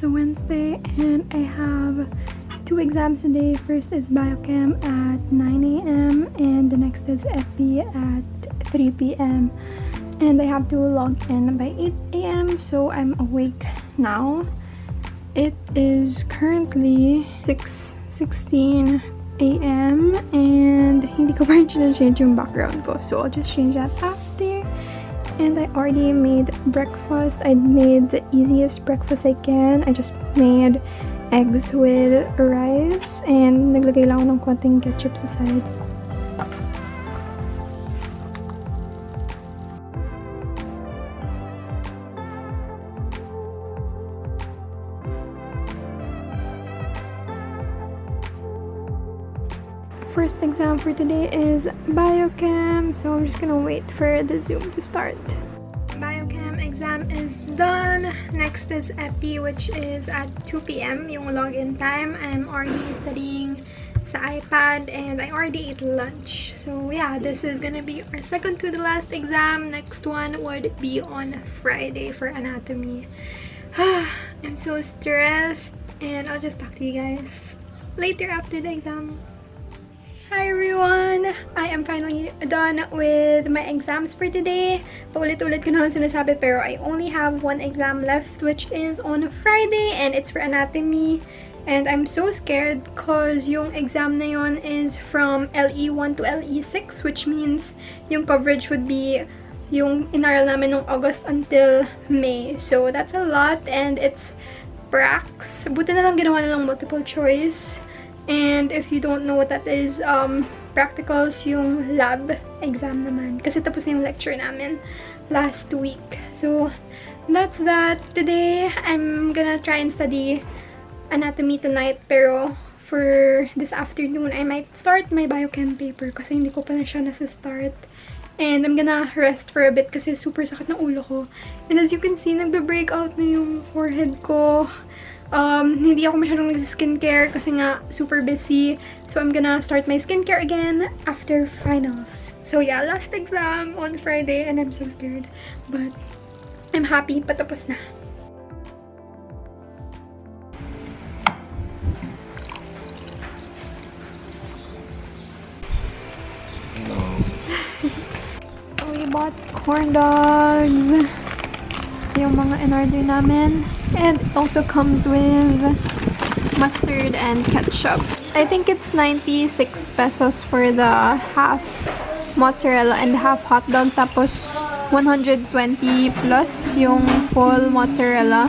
It's a Wednesday and I have 2 exams today. First is biochem at 9 a.m. and the next is FB at 3 p.m. And I have to log in by 8 a.m. so I'm awake now. It is currently 6:16 a.m. and hindi ko pa rin change yung background ko. So I'll just change that after. And I already made breakfast. I made the easiest breakfast I can. I just made eggs with rice and naglagay lang ako ng konting ketchup sa side. First exam for today is biochem, so I'm just gonna wait for the Zoom to start. Biochem exam is done. Next is epi, which is at 2 p.m. yung login time. I'm already studying sa iPad and I already ate lunch. So yeah, this is gonna be our second to the last exam. Next one would be on Friday for anatomy. I'm so stressed and I'll just talk to you guys later after the exam. Hi everyone! I am finally done with my exams for today. Paulit-ulit ko naman sinasabi pero I only have 1 exam left, which is on Friday and it's for anatomy. And I'm so scared cause yung exam na yun is from LE1 to LE6, which means yung coverage would be yung inaral namin nung August until May. So that's a lot and it's pracs. Buti na lang ginawa nilang multiple choice. And if you don't know what that is, practicals yung lab exam naman. Kasi tapos yung lecture namin last week. So, that's that. Today, I'm gonna try and study anatomy tonight. Pero, for this afternoon, I might start my biochem paper kasi hindi ko pa na siya nasa-start. And I'm gonna rest for a bit kasi super sakit ng ulo ko. And as you can see, nagbe-breakout na yung forehead ko. Hindi ako masyadong nag-skincare kasi nga super busy. So I'm gonna start my skincare again after finals. So yeah, last exam on Friday and I'm so scared. But I'm happy, patapos na. So we bought corn dogs. Yung mga in-order namin. And it also comes with mustard and ketchup. I think it's 96 pesos for the half mozzarella and half hot dog. Tapos 120 plus yung full mozzarella.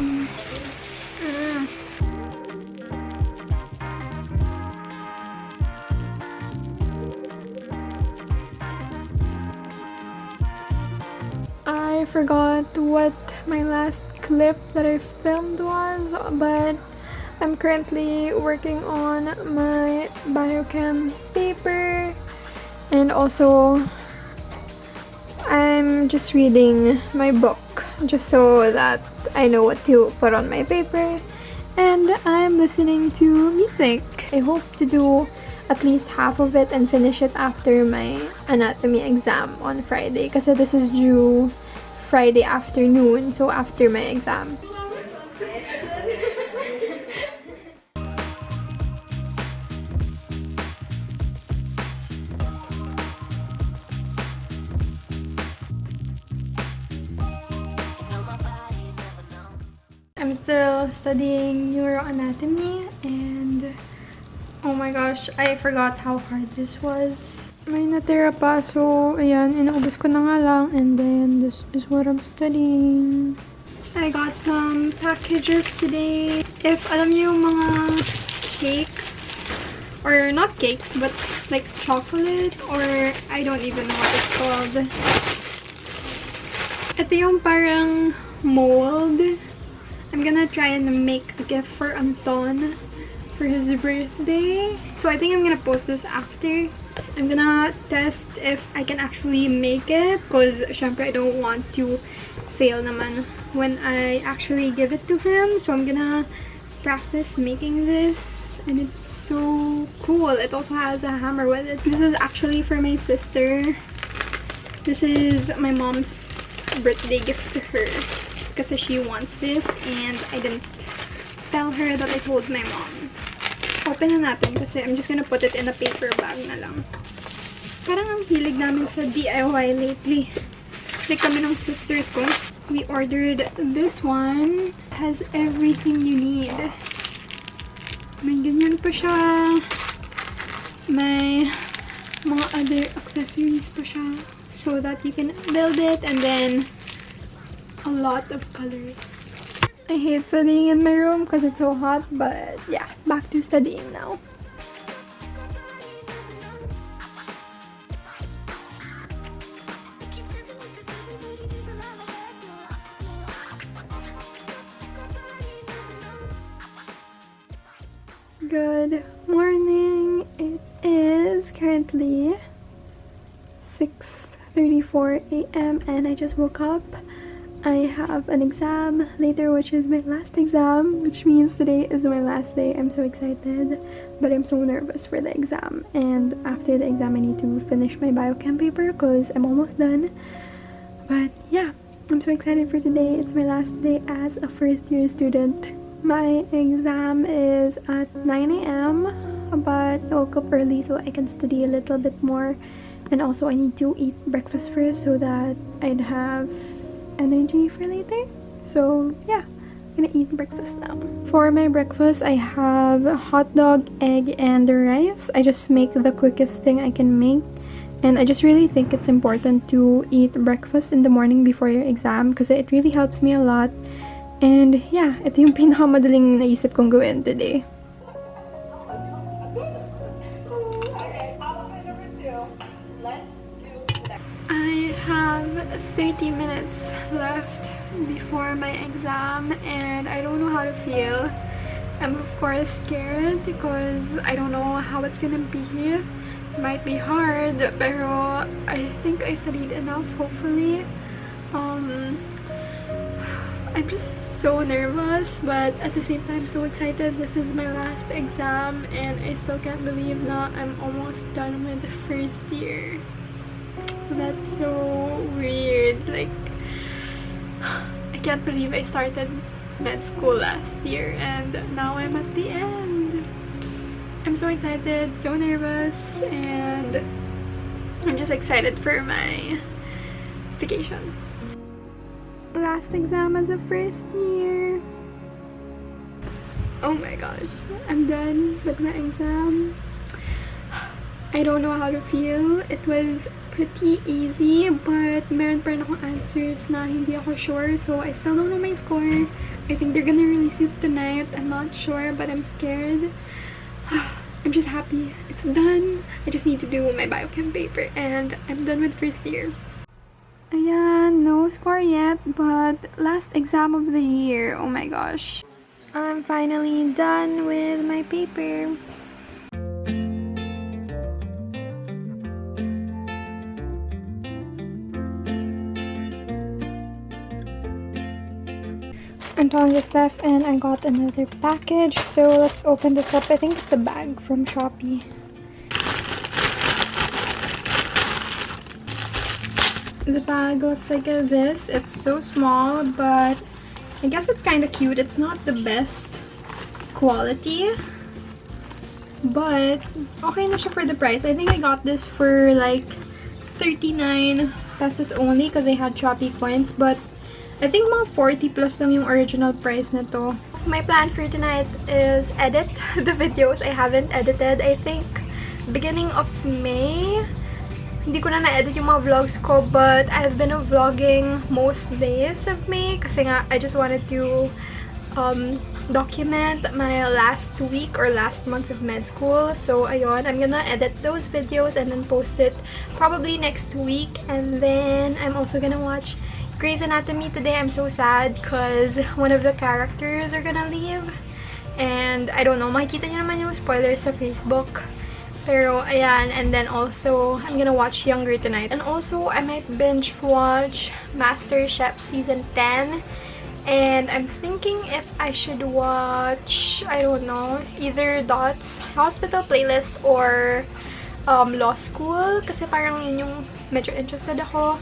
I forgot what my last clip that I filmed was, but I'm currently working on my biochem paper and also I'm just reading my book just so that I know what to put on my paper, and I'm listening to music. I hope to do at least half of it and finish it after my anatomy exam on Friday kasi this is due Friday afternoon, so after my exam. I'm still studying neuroanatomy and oh my gosh, I forgot how hard this was. May natira pa, so ayan, inaubos ko na nga lang, and then this is what I'm studying. I got some packages today. If alam niyo yung mga cakes, or not cakes, but like chocolate, or I don't even know what it's called. Ito yung parang mold. I'm gonna try and make a gift for Anton for his birthday. So I think I'm gonna post this after. I'm gonna test if I can actually make it because syempre I don't want to fail naman when I actually give it to him. So I'm gonna practice making this and it's so cool. It also has a hammer with it. This is actually for my sister. This is my mom's birthday gift to her because she wants this and I didn't tell her that I told my mom. Open na natin kasi I'm just gonna put it in a paper bag na lang. Parang ang hilig namin sa DIY lately. Like kami ng sisters ko. We ordered this one. It has everything you need. May ganyan pa siya. May mga other accessories pa siya. So that you can build it, and then a lot of colors. I hate studying in my room because it's so hot, but yeah, back to studying now. Good morning. It is currently 6:34 a.m. and I just woke up. I have an exam later, which is my last exam, which means today is my last day. I'm so excited, but I'm so nervous for the exam. And after the exam, I need to finish my biochem paper because I'm almost done. But yeah, I'm so excited for today. It's my last day as a first-year student. My exam is at 9 a.m. but I woke up early so I can study a little bit more. And also I need to eat breakfast first so that I'd have energy for later. So yeah, I'm gonna eat breakfast now. For my breakfast, I have hot dog, egg, and rice. I just make the quickest thing I can make. And I just really think it's important to eat breakfast in the morning before your exam because it really helps me a lot. And yeah, ito yung pinakamadaling naisip kong gawin today. I have 30 minutes left before my exam and I don't know how to feel. I'm of course scared because I don't know how it's gonna be. It might be hard, pero I think I studied enough, hopefully. I'm just so nervous, but at the same time so excited. This is my last exam and I still can't believe that I'm almost done with the first year. That's so weird. Like, I can't believe I started med school last year and now I'm at the end. I'm so excited, so nervous, and I'm just excited for my vacation. Last exam as a first year. Oh my gosh, I'm done with my exam. I don't know how to feel. It was pretty easy, but meron pa rin akong answers na hindi ako sure, so I still don't know my score. I think they're gonna release it tonight. I'm not sure, but I'm scared. I'm just happy it's done. I just need to do my biochem paper and I'm done with first year. Ayan, no score yet, but last exam of the year. Oh my gosh. I'm finally done with my paper. I'm telling you stuff and I got another package, so let's open this up. I think it's a bag from Shopee. The bag looks like this. It's so small, but I guess it's kind of cute. It's not the best quality, but okay na siya for the price. I think I got this for like 39 pesos only because I had Shopee coins, but I think mga 40 plus lang yung original price na to. My plan for tonight is edit the videos I haven't edited. I think beginning of May. Hindi ko na na-edit yung mga vlogs ko, but I've been vlogging most days of May kasi nga I just wanted to document my last week or last month of med school. So ayun, I'm gonna edit those videos and then post it probably next week. And then I'm also gonna watch Grey's Anatomy today. I'm so sad because one of the characters are gonna leave. And I don't know, makikita nyo naman yung spoilers sa Facebook. Pero ayan, and then also I'm gonna watch Younger tonight. And also I might binge watch MasterChef season 10. And I'm thinking if I should watch, I don't know, either Dot's Hospital Playlist or Law School. Kasi parang yun yung medyo interested ako.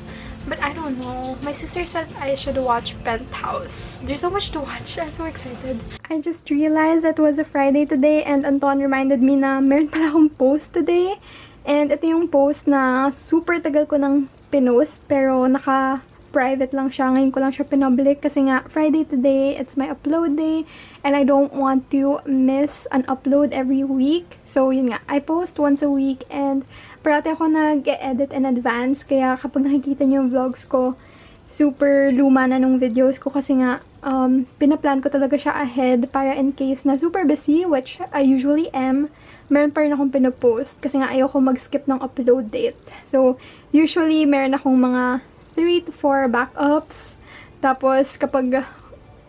But I don't know. My sister said I should watch Penthouse. There's so much to watch. I'm so excited. I just realized that it was a Friday today and Anton reminded me na meron pala akong post today. And ito yung post na super tagal ko nang pinost pero naka-private lang siya. Ngayon ko lang siya pinublic kasi nga Friday today, it's my upload day and I don't want to miss an upload every week. So yun nga, I post once a week and parati ako nag-edit in advance, kaya kapag nakikita niyo yung vlogs ko, super luma na nung videos ko kasi nga, pinaplan ko talaga siya ahead para in case na super busy, which I usually am, meron pa rin akong pinopost kasi nga ayoko mag-skip ng upload date. So, usually, meron akong mga 3 to 4 backups. Tapos, kapag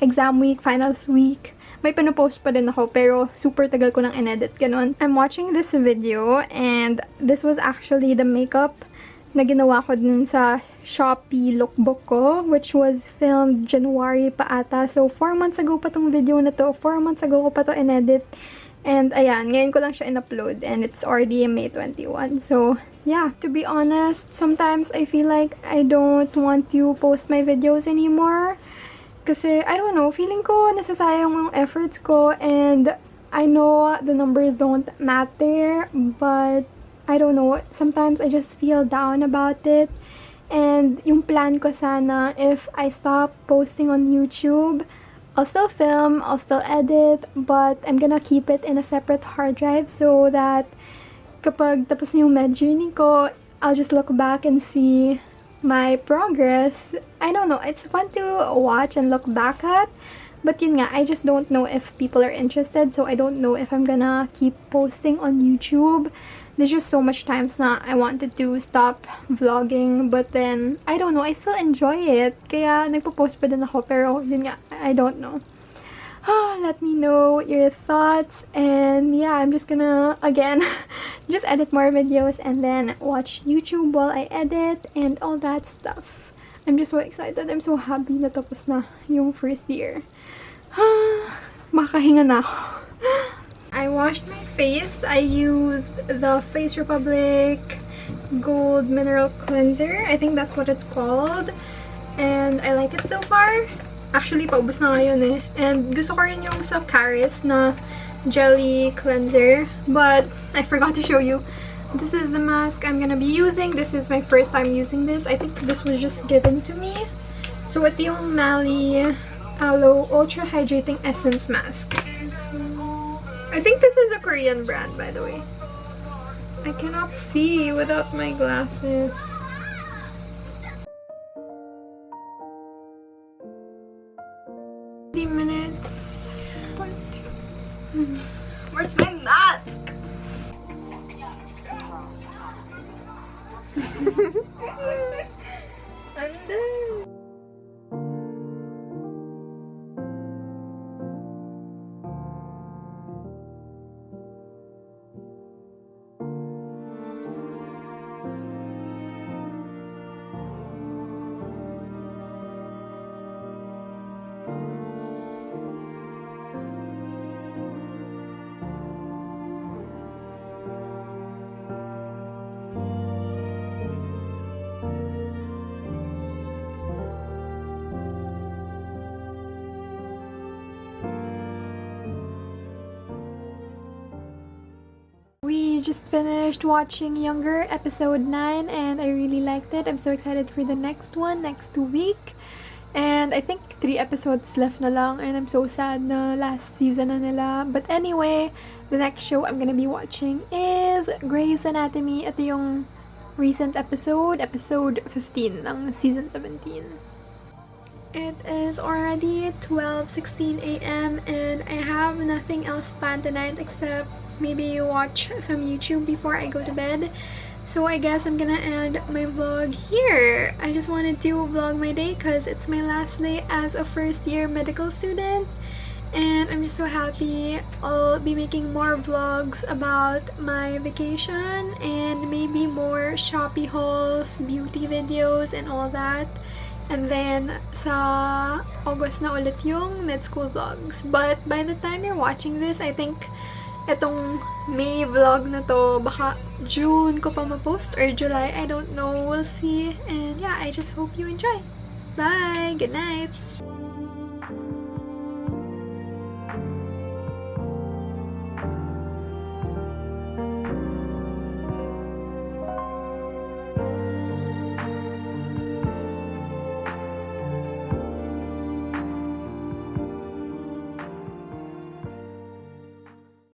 exam week, finals week, may pinopost pa din ako, pero super tagal ko nang in-edit, ganun. I'm watching this video, and this was actually the makeup na ginawa ko dun sa Shopee lookbook ko, which was filmed January pa ata. So, 4 months ago pa tong video na to. 4 months ago ko pa to in-edit. And, ayan, ngayon ko lang siya in-upload, and it's already May 21. So, yeah, to be honest, sometimes I feel like I don't want to post my videos anymore. Kasi, I don't know, feeling ko nasasayang ang efforts ko and I know the numbers don't matter, but I don't know, sometimes I just feel down about it. And yung plan ko sana, if I stop posting on YouTube, I'll still film, I'll still edit, but I'm gonna keep it in a separate hard drive so that kapag tapos na yung med journey ko, I'll just look back and see my progress. I don't know, it's fun to watch and look back at, but yun nga, I just don't know if people are interested, so I don't know if I'm gonna keep posting on YouTube. There's just so much times na I wanted to stop vlogging, but then, I don't know, I still enjoy it, kaya nagpo-post pa din ako, pero yun nga, I don't know. Let me know your thoughts, and yeah, I'm just gonna, again, just edit more videos and then watch YouTube while I edit and all that stuff. I'm just so excited. I'm so happy na tapos na yung first year. Makahinga na ako. I washed my face. I used the Face Republic Gold Mineral Cleanser. I think that's what it's called. And I like it so far. Actually, paubos na ngayon eh. And gusto ko rin yung sa Caris na jelly cleanser. But I forgot to show you. This is the mask I'm gonna be using. This is my first time using this. I think this was just given to me. So, ito yung Mali Aloe Ultra Hydrating Essence Mask. I think this is a Korean brand, by the way. I cannot see without my glasses. Minutes. Where's my mask? Under. We just finished watching Younger episode 9 and I really liked it. I'm so excited for the next one next week. And I think 3 episodes left na lang and I'm so sad na last season na nila. But anyway, the next show I'm gonna be watching is Grey's Anatomy. Ito yung recent episode 15 ng season 17. It is already 12:16 a.m. and I have nothing else planned tonight except maybe watch some YouTube before I go to bed. So I guess I'm gonna end my vlog here. I just wanted to vlog my day because it's my last day as a first year medical student. And I'm just so happy. I'll be making more vlogs about my vacation and maybe more Shopee hauls, beauty videos, and all that. And then sa August na ulit yung med school vlogs. But by the time you're watching this, I think Etong May vlog na to, baka June ko pa ma-post or July, I don't know, we'll see. And yeah, I just hope you enjoy. Bye! Good night!